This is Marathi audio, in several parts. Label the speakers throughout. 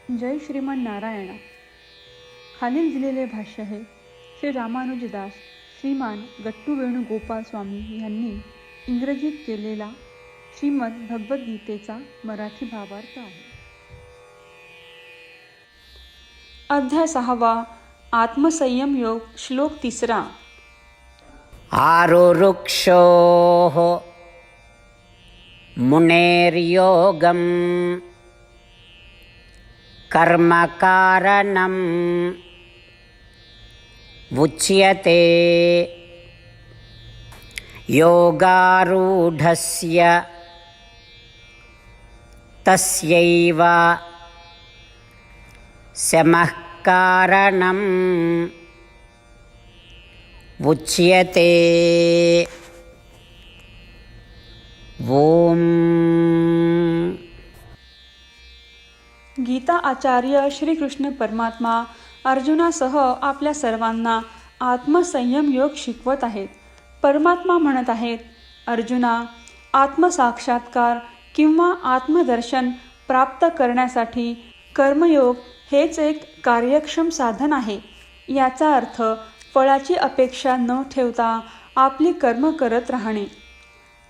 Speaker 1: जय श्रीमन नारायणा. खालील दिलेले भाष्य हे श्री रामानुजदास श्रीमान गट्टू वेणुगोपाल स्वामी यांनी इंग्रजीत केलेला श्रीमद भगवद्गीतेचा मराठी भावार्थ आहे. अध्याय 6 आत्मसंयम योग. श्लोक 3.
Speaker 2: आरुरुक्षोः मुनेर्योगं कर्मकारणम् उच्यते योगारूढस्य तस्यैव शमः कारणम् उच्यते. ओम.
Speaker 1: गीता आचार्य श्रीकृष्ण परमात्मा अर्जुनासह आपल्या सर्वांना आत्मसंयम योग शिकवत आहेत. परमात्मा म्हणत आहेत, अर्जुना, आत्मसाक्षात्कार किंवा आत्मदर्शन प्राप्त करण्यासाठी कर्मयोग हेच एक कार्यक्षम साधन आहे. याचा अर्थ फळाची अपेक्षा न ठेवता आपली कर्म करत राहणे.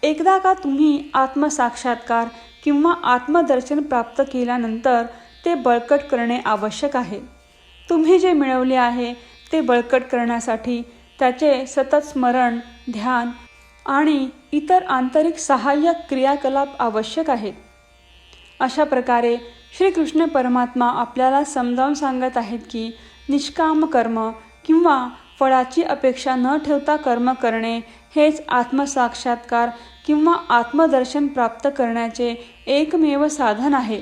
Speaker 1: एकदा का तुम्ही आत्मसाक्षात्कार किंवा आत्मदर्शन प्राप्त केल्यानंतर ते बळकट करणे आवश्यक आहे. तुम्ही जे मिळवले आहे ते बळकट करण्यासाठी त्याचे सतत स्मरण, ध्यान आणि इतर आंतरिक सहाय्यक क्रियाकलाप आवश्यक आहेत. अशा प्रकारे श्रीकृष्ण परमात्मा आपल्याला समजावून सांगत आहेत की निष्काम कर्म किंवा फळाची अपेक्षा न ठेवता कर्म करणे हेच आत्मसाक्षात्कार किंवा आत्मदर्शन प्राप्त करण्याचे एकमेव साधन आहे.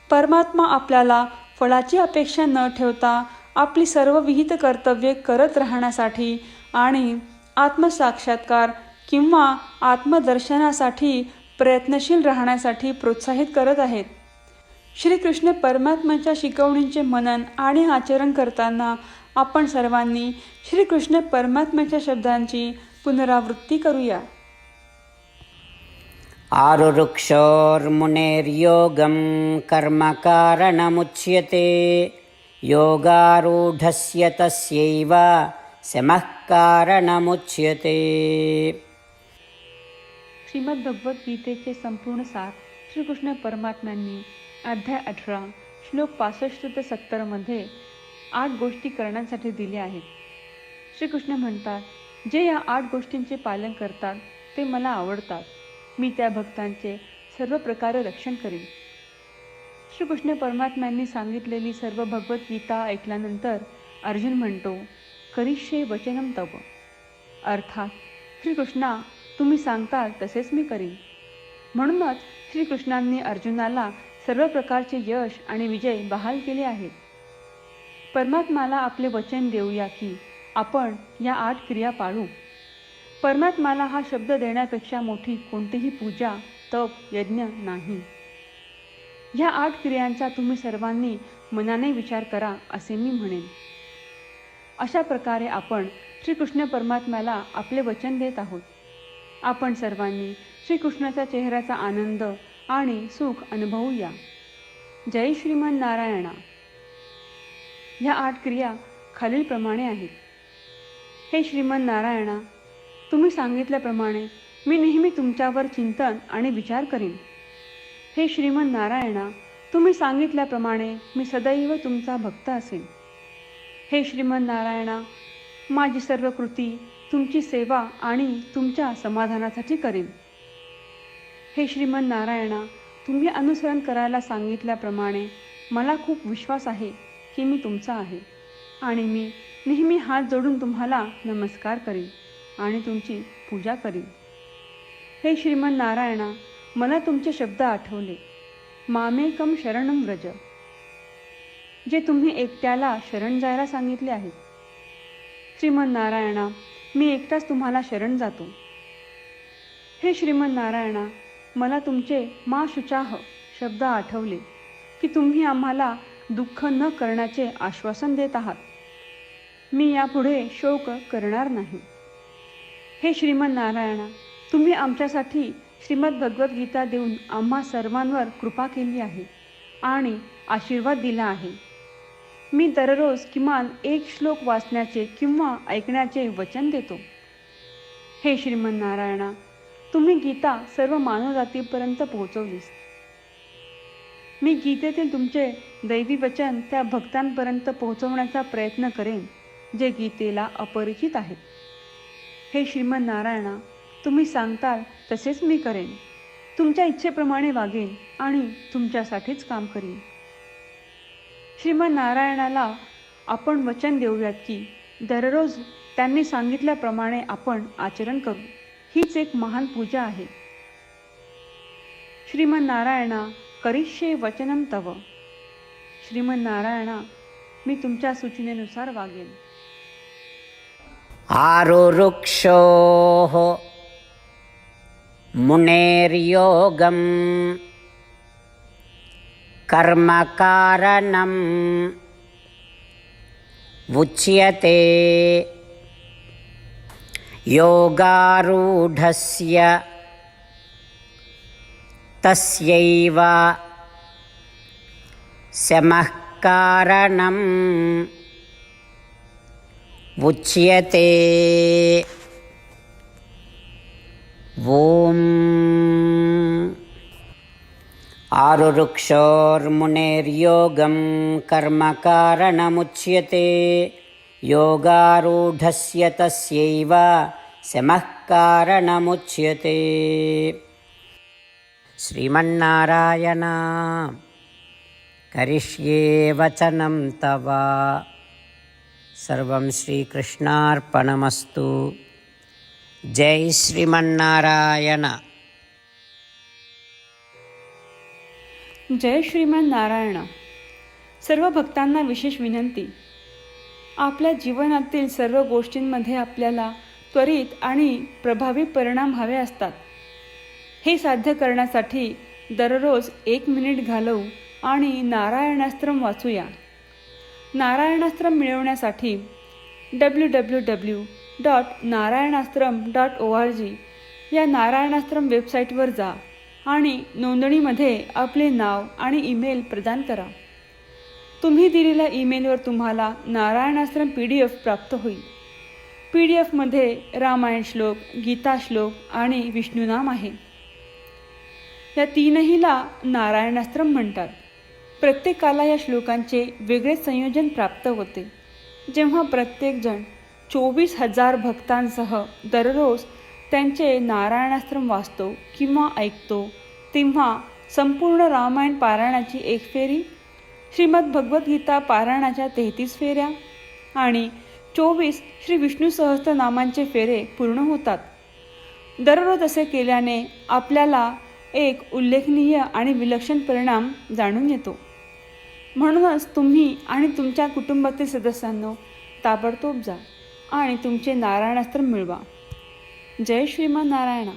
Speaker 1: परमात्मा आपल्याला फळाची अपेक्षा न ठेवता आपली सर्व विहित कर्तव्ये करत राहण्यासाठी आणि आत्मसाक्षात्कार किंवा आत्मदर्शनासाठी प्रयत्नशील राहण्यासाठी प्रोत्साहित करत आहेत. श्रीकृष्ण परमात्म्याच्या शिकवणींचे मनन आणि आचरण करताना आपण सर्वांनी श्रीकृष्ण परमात्म्याच्या शब्दांची पुनरावृत्ती करूया.
Speaker 2: आरुरुक्षोर्मुनेर्योगं कर्मकारणमुच्यते योगारूढस्य तस्यैव शमः कारणमुच्यते.
Speaker 1: श्रीमद भगवद्गीतेचे संपूर्ण सार श्रीकृष्ण परमात्म्यांनी अध्याय 18 श्लोक 65 ते 70 मध्ये 8 गोष्टी करण्यासाठी दिल्या आहेत. श्रीकृष्ण म्हणतात, जे या 8 गोष्टींचे पालन करतात ते मला आवडतात. मी त्या भक्तांचे सर्व प्रकारे रक्षण करीन. श्रीकृष्ण परमात्म्यांनी सांगितलेली सर्व भगवद्गीता ऐकल्यानंतर अर्जुन म्हणतो, करिष्ये वचनम तव. अर्थात श्रीकृष्णा, तुम्ही सांगताल तसेच मी करीन. म्हणूनच श्रीकृष्णांनी अर्जुनाला सर्व प्रकारचे यश आणि विजय बहाल केले आहेत. परमात्म्याला आपले वचन देऊया की आपण या 8 क्रिया पाळू. परमात्म्याला हा शब्द देण्यापेक्षा मोठी कोणतीही पूजा, तप, यज्ञ नाही. ह्या 8 क्रियांचा तुम्ही सर्वांनी मनाने विचार करा असे मी म्हणेन. अशा प्रकारे आपण श्रीकृष्ण परमात्म्याला आपले वचन देत आहोत. आपण सर्वांनी श्रीकृष्णाच्या चेहऱ्याचा आनंद आणि सुख अनुभवूया. जय श्रीमन नारायणा. ह्या 8 क्रिया खालीलप्रमाणे आहेत. हे श्रीमन नारायणा, तुम्ही सांगितल्याप्रमाणे मी नेहमी तुमच्यावर चिंतन आणि विचार करीन. हे श्रीमन नारायणा, तुम्ही सांगितल्याप्रमाणे मी सदैव तुमचा भक्त असेन. हे श्रीमन नारायणा, माझी सर्व कृती तुमची सेवा आणि तुमच्या समाधानासाठी करीन. हे श्रीमन नारायणा, तुम्ही अनुसरण करायला सांगितल्याप्रमाणे मला खूप विश्वास आहे की मी तुमचा आहे आणि मी नेहमी हात जोडून तुम्हाला नमस्कार करीन आणि तुमची पूजा करीन. हे श्रीमन नारायणा, मला तुमचे शब्द आठवले. मामेकम शरणं व्रज, जे तुम्ही एकट्याला शरण जायला सांगितले आहेत. श्रीमन नारायणा, मी एकटाच तुम्हाला शरण जातो. हे श्रीमन नारायणा, मला तुमचे मा शुचाह शब्द आठवले की तुम्ही आम्हाला दुःख न करण्याचे आश्वासन देत आहात. मी यापुढे शोक करणार नाही. हे श्रीमन नारायणा, तुम्ही आमच्यासाठी श्रीमद भगवद्गीता देऊन आम्हा सर्वांवर कृपा केली आहे आणि आशीर्वाद दिला आहे. मी दररोज किमान एक श्लोक वाचण्याचे किंवा ऐकण्याचे वचन देतो. हे श्रीमन्नारायणा, तुम्ही गीता सर्व मानवजातीपर्यंत पोहोचवलीस. मी गीतेतील तुमचे दैवी वचन त्या भक्तांपर्यंत पोहोचवण्याचा प्रयत्न करेन जे गीतेला अपरिचित आहेत. हे श्रीमन्नारायणा, तुम्ही सांगताल तसेच मी करेन. तुमच्या इच्छेप्रमाणे वागेन आणि तुमच्यासाठीच काम करीन. श्रीमन्नारायणाला आपण वचन देऊयात की दररोज त्यांनी सांगितल्याप्रमाणे आपण आचरण करू. हीच एक महान पूजा आहे. श्रीमन्नारायणा, करिष्ये वचनम तव. श्रीमन्नारायणा, मी तुमच्या सूचनेनुसार वागेन.
Speaker 2: आरुरुक्षोः मुनेर्योगं कर्मकारणम् उच्यते योगारूढस्य तस्यैव शमः कारणम् उच्यते. ओम. आरुरुक्षोर्मुनेर्योगं कर्मकारणमुच्यते योगारूढस्य तस्यैव शमः कारणमुच्यते. श्रीमन्नारायण, करिष्ये वचनं तव. सर्वं श्रीकृष्णार्पणमस्तु. जय श्रीमन्नारायण.
Speaker 1: जय श्रीमन्नारायण. सर्व भक्तांना विशेष विनंती. आपल्या जीवनातील सर्व गोष्टींमध्ये आपल्याला त्वरित आणि प्रभावी परिणाम हवे असतात. हे साध्य करण्यासाठी दररोज 1 मिनिट घालवू आणि नारायणास्त्रम वाचूया. नारायणास्त्रम मिळवण्यासाठी www.narayanaastram.org या नारायणास्त्रम वेबसाईटवर जा आणि नोंदणीमध्ये आपले नाव आणि ईमेल प्रदान करा. तुम्ही दिलेल्या ईमेलवर तुम्हाला नारायणास्त्रम PDF प्राप्त होईल. PDFमध्ये रामायण श्लोक, गीता श्लोक आणि विष्णुनाम आहे. या तीनहीला नारायणास्त्रम म्हणतात. प्रत्येकाला या श्लोकांचे वेगळे संयोजन प्राप्त होते. जेव्हा प्रत्येकजण 24,000 भक्तांसह दररोज त्यांचे नारायणास्त्रम वाचतो किंवा ऐकतो, तेव्हा संपूर्ण रामायण पारायणाची 1 फेरी, श्रीमद भगवद्गीता पारायणाच्या 33 फेऱ्या आणि 24 श्री विष्णू सहस्त्रनामांचे फेरे पूर्ण होतात. दररोज असे केल्याने आपल्याला एक उल्लेखनीय आणि विलक्षण परिणाम जाणून येतो. म्हणूनच तुम्ही आणि तुमच्या कुटुंबातील सदस्यांनो ताबडतोब जा आणि तुमचे नारायणास्त्र मिळवा. जय श्रीमन्नारायण.